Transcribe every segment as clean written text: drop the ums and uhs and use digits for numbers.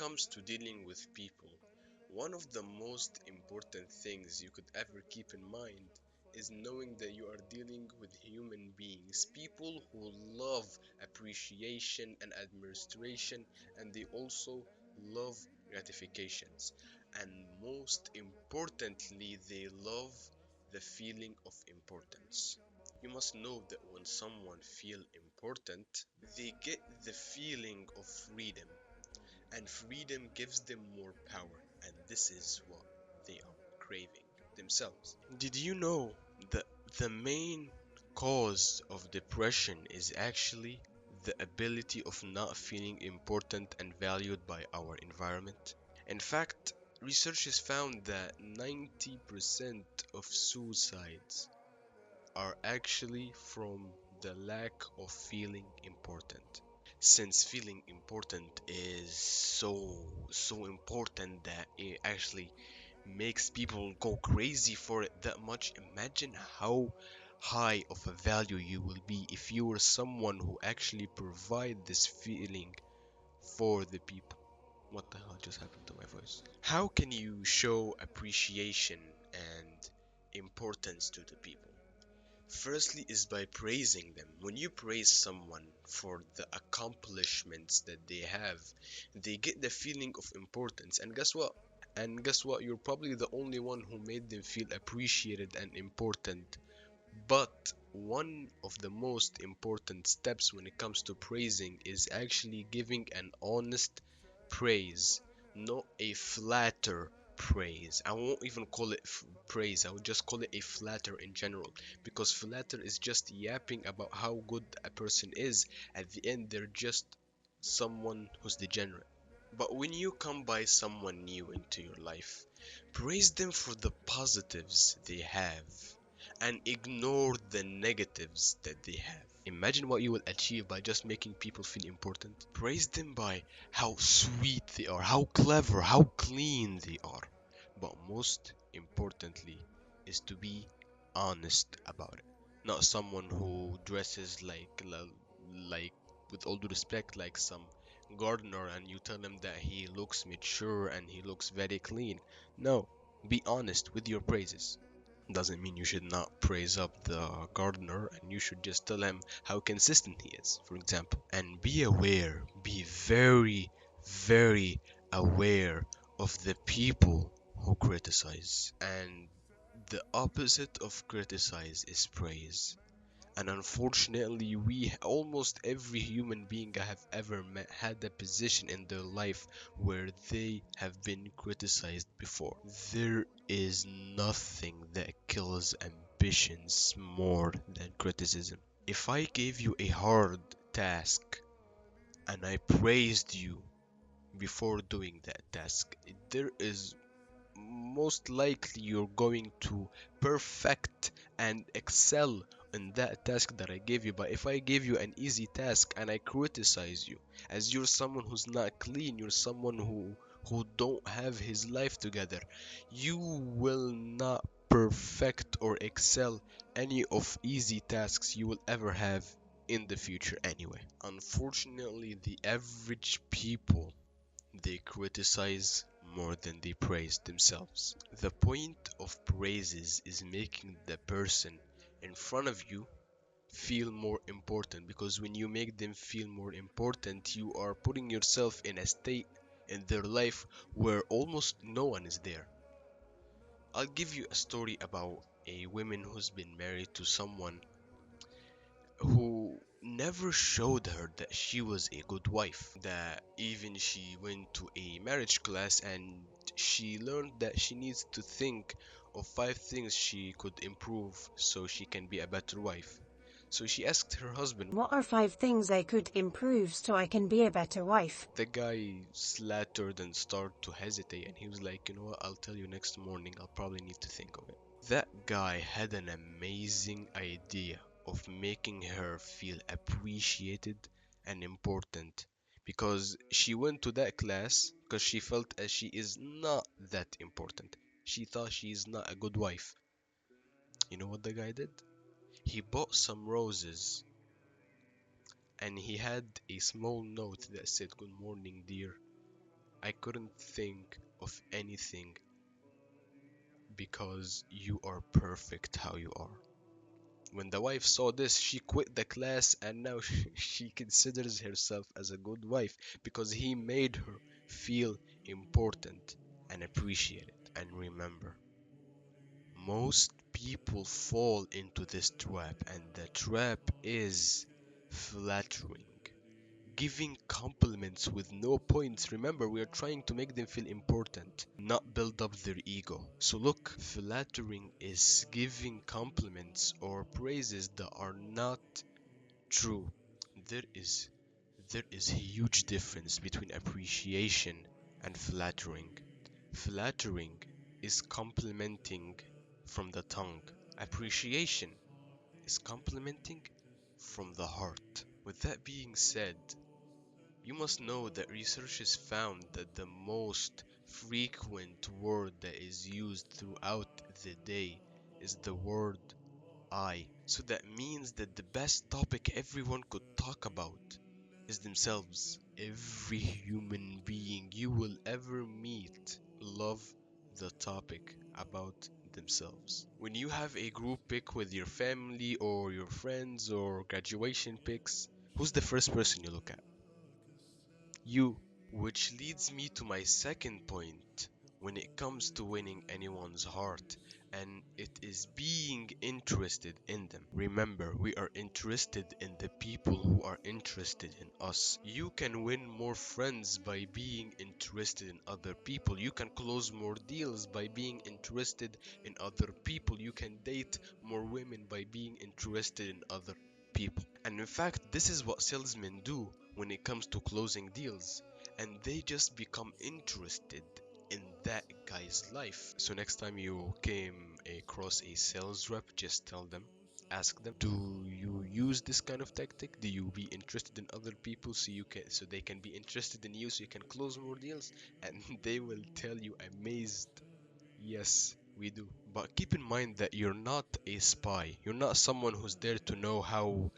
comes to dealing with people, one of the most important things you could ever keep in mind is knowing that you are dealing with human beings, people who love appreciation and administration, and they also love gratifications. And most importantly, they love the feeling of importance. You must know that when someone feel important, they get the feeling of freedom, and freedom gives them more power, and this is what they are craving themselves. Did you know that the main cause of depression is actually the ability of not feeling important and valued by our environment? In fact, research has found that 90% of suicides are actually from the lack of feeling important. Since feeling important is so important that it actually makes people go crazy for it that much, imagine how high of a value you will be if you were someone who actually provide this feeling for the people. What the hell just happened to my voice? How can you show appreciation and importance to the people? Firstly, is by praising them. When you praise someone for the accomplishments that they have, they get the feeling of importance. And guess what? You're probably the only one who made them feel appreciated and important. But one of the most important steps when it comes to praising is actually giving an honest praise, not a flatter praise. I won't even call it praise, I would just call it a flatter in general, because flatter is just yapping about how good a person is. At the end, they're just someone who's degenerate. But when you come by someone new into your life, praise them for the positives they have and ignore the negatives that they have. Imagine what you will achieve by just making people feel important. Praise them by how sweet they are, how clever, how clean they are. But most importantly is to be honest about it. Not someone who dresses like with all due respect like some gardener and you tell him that he looks mature and he looks very clean. No, be honest with your praises. Doesn't mean you should not praise up the gardener, and you should just tell him how consistent he is, for example. And be aware, be very aware of the people who criticize. And the opposite of criticize is praise. And unfortunately, we almost every human being I have ever met had a position in their life where they have been criticized before. There is nothing that kills ambitions more than criticism. If I gave you a hard task and I praised you before doing that task, there is most likely you're going to perfect and excel in that task that I gave you. But if I gave you an easy task and I criticize you as you're someone who's not clean, you're someone who don't have his life together, you will not perfect or excel any of easy tasks you will ever have in the future anyway. Unfortunately, the average people, they criticize more than they praise themselves. The point of praises is making the person in front of you feel more important, because when you make them feel more important, you are putting yourself in a state in their life where almost no one is there. I'll give you a story about a woman who's been married to someone who never showed her that she was a good wife. That even she went to a marriage class and she learned that she needs to think of 5 things she could improve so she can be a better wife. So she asked her husband. What are 5 things I could improve so I can be a better wife? The guy slattered and started to hesitate, and he was like, you know what, I'll tell you next morning, I'll probably need to think of it. That guy had an amazing idea of making her feel appreciated and important, because she went to that class because she felt as she is not that important. She thought she is not a good wife. You know what the guy did? He bought some roses and he had a small note that said, "Good morning, dear. I couldn't think of anything because you are perfect how you are. When the wife saw this, she quit the class and now she considers herself as a good wife because he made her feel important and appreciated. And remember, most people fall into this trap, and the trap is flattering. Giving compliments with no points. Remember, we are trying to make them feel important, not build up their ego. So, look, flattering is giving compliments or praises that are not true. There is there is a huge difference between appreciation and flattering. Flattering is complimenting from the tongue. Appreciation is complimenting from the heart. With that being said, you must know that research has found that the most frequent word that is used throughout the day is the word I. So that means that the best topic everyone could talk about is themselves. Every human being you will ever meet love the topic about themselves. When you have a group pic with your family or your friends or graduation pics, who's the first person you look at? You. Which leads me to my second point when it comes to winning anyone's heart, and it is being interested in them. Remember, we are interested in the people who are interested in us. You can win more friends by being interested in other people. You can close more deals by being interested in other people. You can date more women by being interested in other people. And in fact, this is what salesmen do when it comes to closing deals, and they just become interested in that guy's life. So next time you came across a sales rep, just tell them, ask them, do you use this kind of tactic? Do you be interested in other people so they can be interested in you so you can close more deals? And they will tell you amazed, yes, we do. But keep in mind that you're not a spy. You're not someone who's there to know how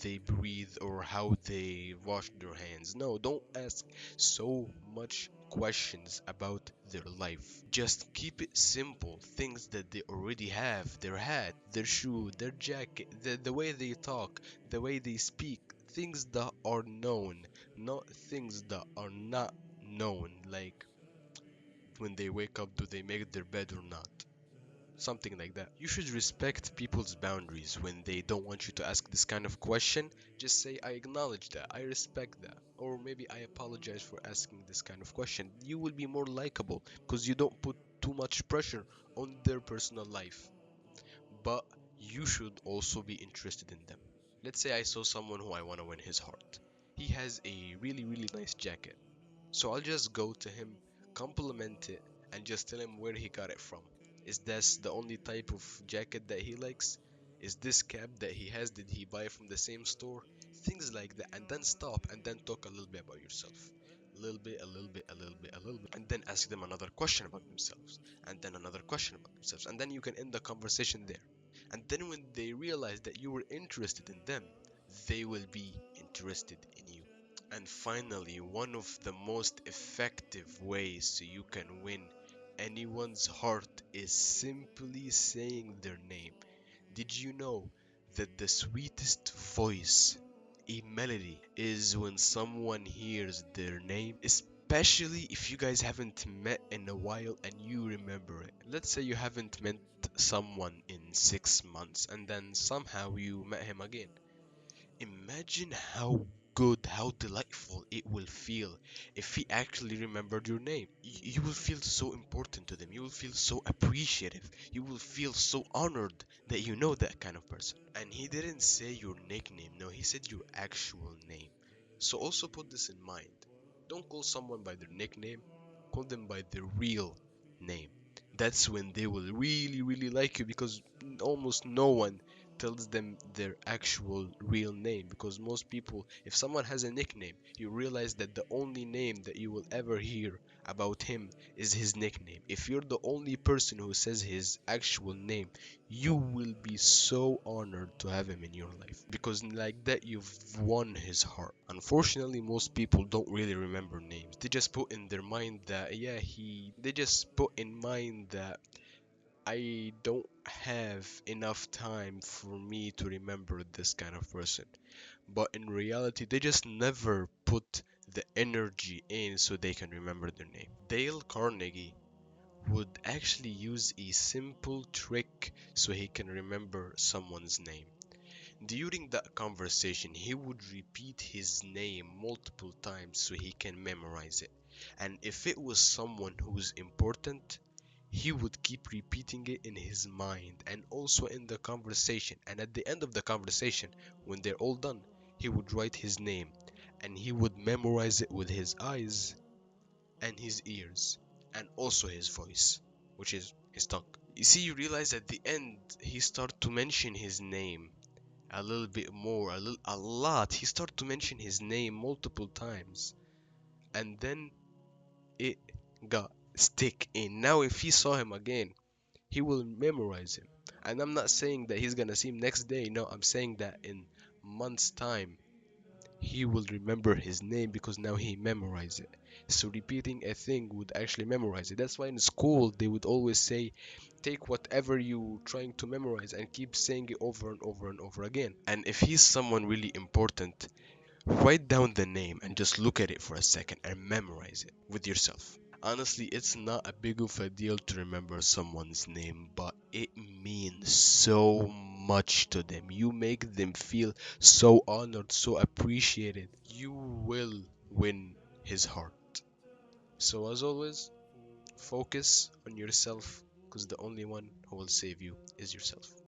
they breathe or how they wash their hands. No, don't ask so much questions about their life. Just keep it simple. Things that they already have, their hat, their shoe, their jacket, the way they talk, the way they speak, things that are known, not things that are not known, like when they wake up, do they make their bed or not? Something like that. You should respect people's boundaries when they don't want you to ask this kind of question. Just say, I acknowledge that, I respect that, or maybe I apologize for asking this kind of question. You will be more likable because you don't put too much pressure on their personal life. But you should also be interested in them. Let's say I saw someone who I want to win his heart. He has a really, really nice jacket. So I'll just go to him, compliment it, and just tell him where he got it from. Is this the only type of jacket that he likes? Is this cap that he has, did he buy from the same store? Things like that. And then stop and then talk a little bit about yourself. A little bit, a little bit, a little bit, a little bit. And then ask them another question about themselves. And then another question about themselves. And then you can end the conversation there. And then when they realize that you were interested in them, they will be interested in you. And finally, one of the most effective ways so you can win anyone's heart is simply saying their name. Did you know that the sweetest voice, a melody, is when someone hears their name? Especially if you guys haven't met in a while and you remember it. Let's say you haven't met someone in 6 months and then somehow you met him again. Imagine how good, how delightful it will feel if he actually remembered your name. You will feel so important to them. You will feel so appreciative. You will feel so honored that you know that kind of person. And he didn't say your nickname, no, he said your actual name. So also put this in mind. Don't call someone by their nickname, call them by their real name. That's when they will really, really like you because almost no one tells them their actual real name, because most people, if someone has a nickname, you realize that the only name that you will ever hear about him is his nickname. If you're the only person who says his actual name, you will be so honored to have him in your life, because like that you've won his heart. Unfortunately, most people don't really remember names. They just put in their mind that, yeah, they just put in mind that I don't have enough time for me to remember this kind of person. But in reality, they just never put the energy in so they can remember their name. Dale Carnegie would actually use a simple trick so he can remember someone's name. During that conversation, he would repeat his name multiple times so he can memorize it. And if it was someone who's important, he would keep repeating it in his mind and also in the conversation. And at the end of the conversation, when they're all done, he would write his name and he would memorize it with his eyes and his ears and also his voice, which is his tongue. You see, you realize at the end, he started to mention his name a little bit more, a lot. He started to mention his name multiple times. And then it got stick in. Now if he saw him again, he will memorize him. And I'm not saying that he's gonna see him next day. No, I'm saying that in months' time, he will remember his name because now he memorized it. So repeating a thing would actually memorize it. That's why in school they would always say, take whatever you trying to memorize and keep saying it over and over and over again. And if he's someone really important, write down the name and just look at it for a second and memorize it with yourself. Honestly, it's not a big of a deal to remember someone's name, but it means so much to them. You make them feel so honored, so appreciated. You will win his heart. So, as always, focus on yourself because the only one who will save you is yourself.